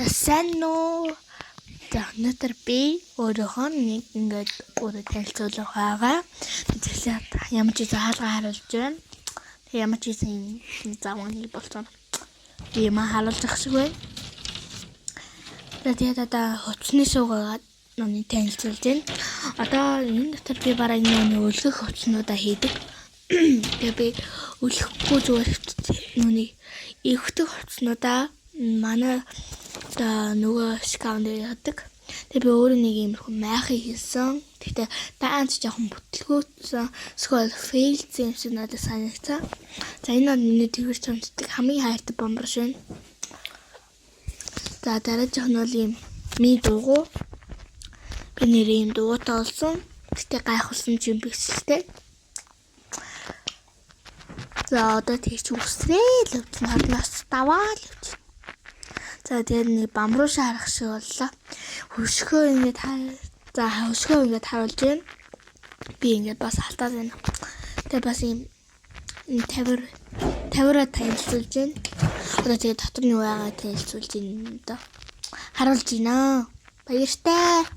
Сайн уу? Өнөөдөр би өөрөөхөө нэг ингээд өөрөө танилцуулах байгаа. Тэгэхээр ямар ч зүйл харуулж байна. Тэг ямар ч зүйл завганы болсон. Би харуулж ах шиг байна. Тэгээд одоо хүчний суугаад нүний танилцуулж байна. Одоо энэ дотор би бараг нүний өлгөх хүчнүүдээ хийдэг. Тэгээ би өлөхгүй зүгээр нүний эвхдэг хүчнүүдээ манай одоо нөгөө скаунд яадаг. Тэгээ би өөрөө нэг иймэрхүү майхыг хийсэн. Тэгтээ даанч жоохон бүтлгүүцсэн. Эсвэл фейлсэн юм шиг надад санагцсан. За энэ нь миний тэгвэр чамддаг хамгийн хайртай бомбарш байна. За дараачих нь бол ийм ми дуугу. Би нэр ийм дуутай болсон. Тэгтээ гайхуулсан юм бигсэлтэй. За одоо тийч үсрээл өвчин харнаас даваал өвчин. За тэгээд нэг бамруу шарах шиг боллоо. Хөшгөө ингээд харуулж байна. Би ингээд бас халтаад байна. Тэгээд бас ийм 50-аа танилцуулж байна. Одоо тэгээд дотор нь юу байгаа танилцуулж байна доо. Харуулж байна. Баяртай.